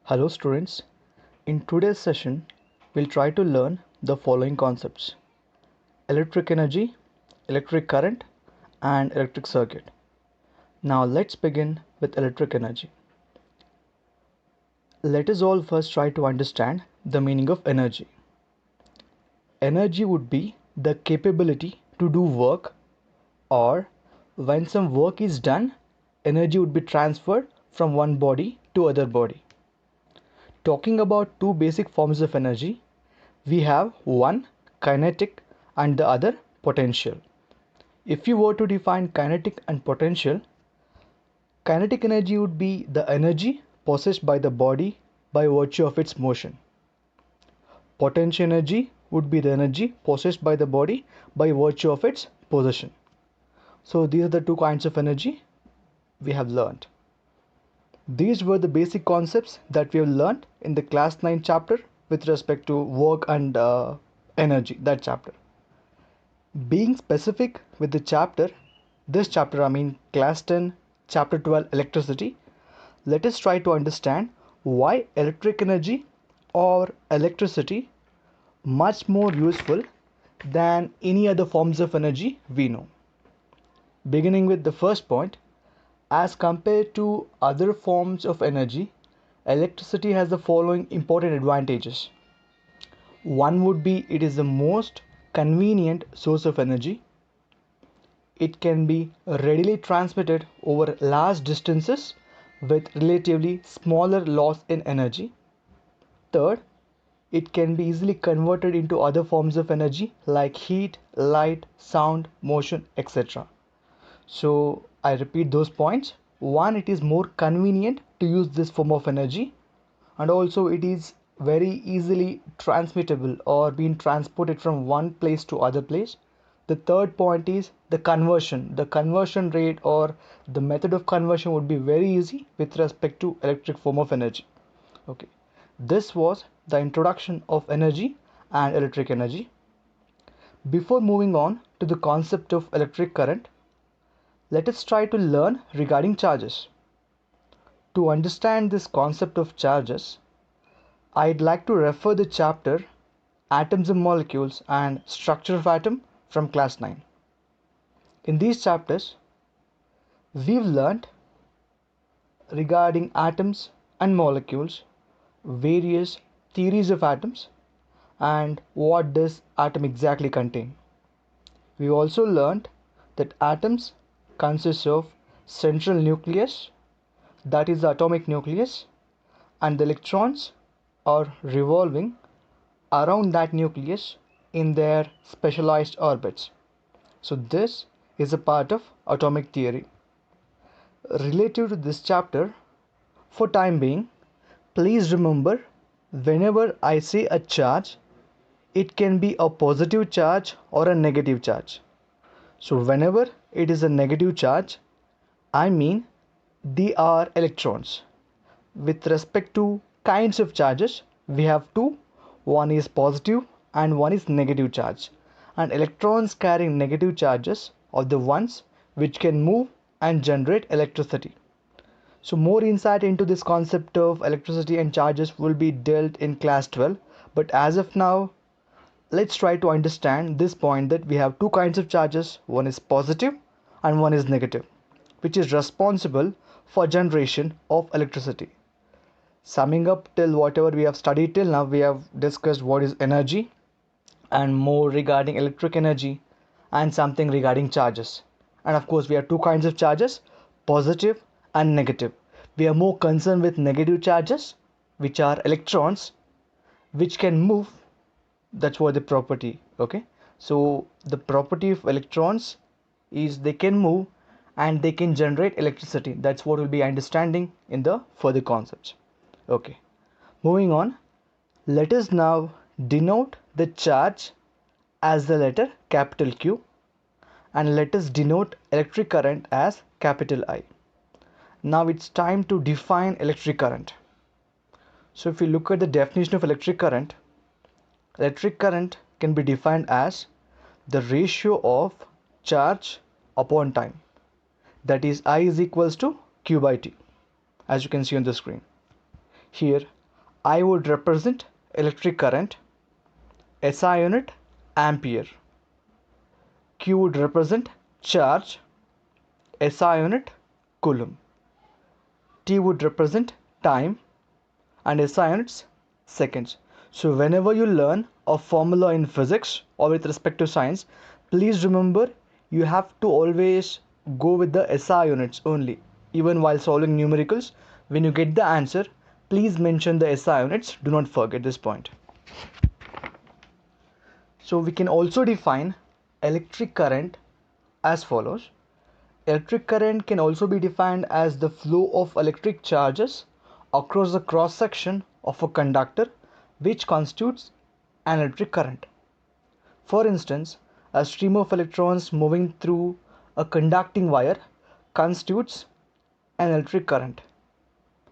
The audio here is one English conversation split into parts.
Hello students, in today's session we'll try to learn the following concepts: electric energy, electric current and electric circuit. Now let's begin with electric energy. Let us all first try to understand the meaning of energy. Energy would be the capability to do work, or when some work is done, energy would be transferred from one body to other body. Talking about two basic forms of energy, we have one kinetic and the other potential. If you were to define kinetic and potential, kinetic energy would be the energy possessed by the body by virtue of its motion. Potential energy would be the energy possessed by the body by virtue of its possession. So these are the two kinds of energy we have learned. These were the basic concepts that we have learned in the class 9 chapter with respect to work and energy, that chapter. Being specific with the chapter, this chapter I mean class 10 chapter 12 electricity, let us try to understand why electric energy or electricity much more useful than any other forms of energy we know. Beginning with the first point, as compared to other forms of energy, electricity has the following important advantages. One would be it is the most convenient source of energy. It can be readily transmitted over large distances with relatively smaller loss in energy. Third, it can be easily converted into other forms of energy like heat, light, sound, motion, etc. So I repeat those points. One, it is more convenient to use this form of energy, and also it is very easily transmittable or being transported from one place to other place. The third point is the conversion rate or the method of conversion would be very easy with respect to electric form of energy. Okay, this was the introduction of energy and electric energy. Before moving on to the concept of electric current, let us try to learn regarding charges. To understand this concept of charges, I'd like to refer the chapter Atoms and Molecules and Structure of Atom from class 9. In these chapters, we've learned regarding atoms and molecules, various theories of atoms, and what does atom exactly contain. We also learned that atoms consist of central nucleus, that is the atomic nucleus, and the electrons are revolving around that nucleus in their specialized orbits. So this is a part of atomic theory. Relative to this chapter, for time being, please remember whenever I say a charge, it can be a positive charge or a negative charge. So whenever it is a negative charge, I mean they are electrons. With respect to kinds of charges, we have two. One is positive and one is negative charge. And electrons carrying negative charges are the ones which can move and generate electricity. So more insight into this concept of electricity and charges will be dealt in class 12. But as of now, let's try to understand this point that we have two kinds of charges. One is positive and one is negative, which is responsible for generation of electricity. Summing up till whatever we have studied till now, we have discussed what is energy and more regarding electric energy and something regarding charges. And of course, we have two kinds of charges, positive and negative. We are more concerned with negative charges, which are electrons, which can move. That's what the property. Okay, so the property of electrons is they can move and they can generate electricity. That's what we'll be understanding in the further concepts. Okay, moving on, let us now denote the charge as the letter capital Q, and let us denote electric current as capital I. Now it's time to define electric current. So if you look at the definition of electric current can be defined as the ratio of charge upon time, that is I is equals to Q by T, as you can see on the screen. Here I would represent electric current, SI unit ampere. Q would represent charge, SI unit coulomb. T would represent time, and SI units seconds. So whenever you learn a formula in physics or with respect to science, please remember you have to always go with the SI units only. Even while solving numericals, when you get the answer, please mention the SI units. Do not forget this point. So we can also define electric current as follows. Electric current can also be defined as the flow of electric charges across the cross section of a conductor, which constitutes an electric current. For instance, a stream of electrons moving through a conducting wire constitutes an electric current.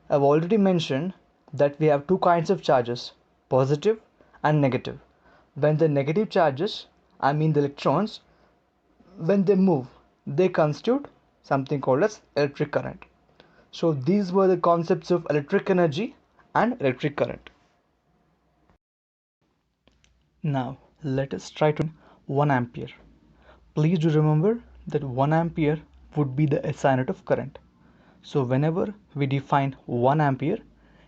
I've already mentioned that we have two kinds of charges, positive and negative. When the negative charges, I mean the electrons, when they move, they constitute something called as electric current. So these were the concepts of electric energy and electric current. Now let us try to 1 ampere. Please do remember that 1 ampere would be the SI unit of current. So whenever we define 1 ampere,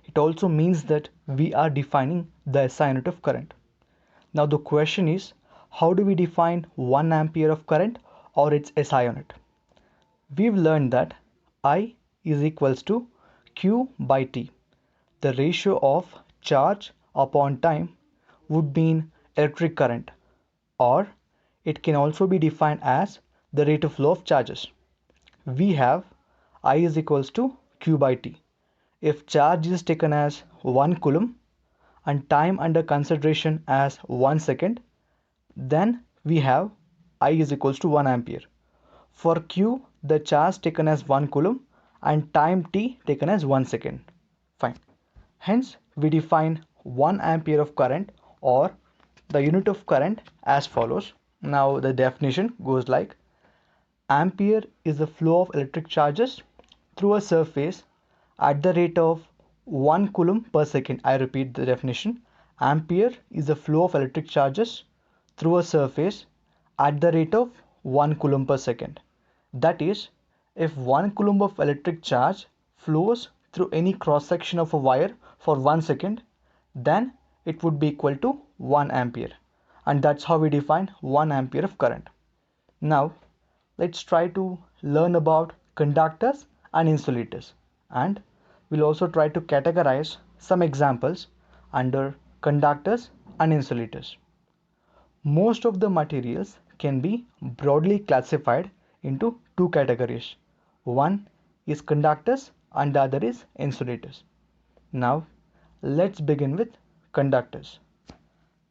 it also means that we are defining the SI unit of current. Now the question is, how do we define 1 ampere of current or its SI unit? We've learned that I is equals to Q by T. The ratio of charge upon time would mean electric current, or it can also be defined as the rate of flow of charges. We have I is equals to Q by T. If charge is taken as 1 coulomb and time under consideration as 1 second, then we have I is equals to 1 ampere. For Q, the charge taken as 1 coulomb and time t taken as 1 second. Fine. Hence, we define 1 ampere of current or the unit of current as follows. Now the definition goes like: ampere is the flow of electric charges through a surface at the rate of 1 coulomb per second. I repeat the definition. Ampere is the flow of electric charges through a surface at the rate of 1 coulomb per second. That is, if 1 coulomb of electric charge flows through any cross section of a wire for 1 second, then it would be equal to 1 ampere. And that's how we define 1 ampere of current. Now, let's try to learn about conductors and insulators, and we'll also try to categorize some examples under conductors and insulators. Most of the materials can be broadly classified into two categories. One is conductors and the other is insulators. Now, let's begin with conductors.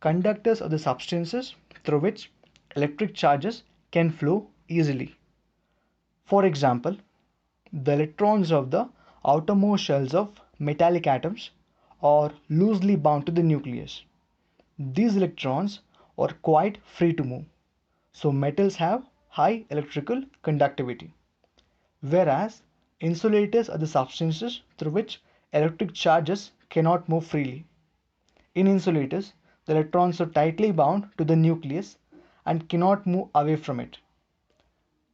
Conductors are the substances through which electric charges can flow easily. For example, the electrons of the outermost shells of metallic atoms are loosely bound to the nucleus. These electrons are quite free to move, so metals have high electrical conductivity. Whereas insulators are the substances through which electric charges cannot move freely. In insulators, the electrons are tightly bound to the nucleus and cannot move away from it.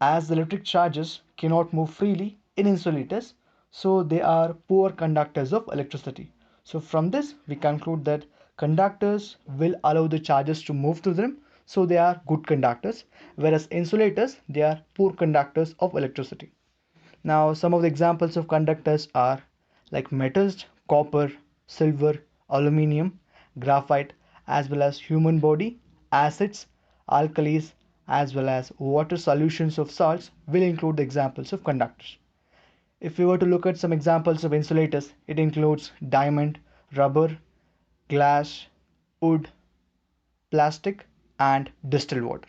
As the electric charges cannot move freely in insulators, so they are poor conductors of electricity. So from this we conclude that conductors will allow the charges to move through them, so they are good conductors, whereas insulators, they are poor conductors of electricity. Now some of the examples of conductors are like metals, copper, silver, aluminium, graphite, as well as human body, acids, alkalis, as well as water solutions of salts will include the examples of conductors. If we were to look at some examples of insulators, it includes diamond, rubber, glass, wood, plastic, and distilled water.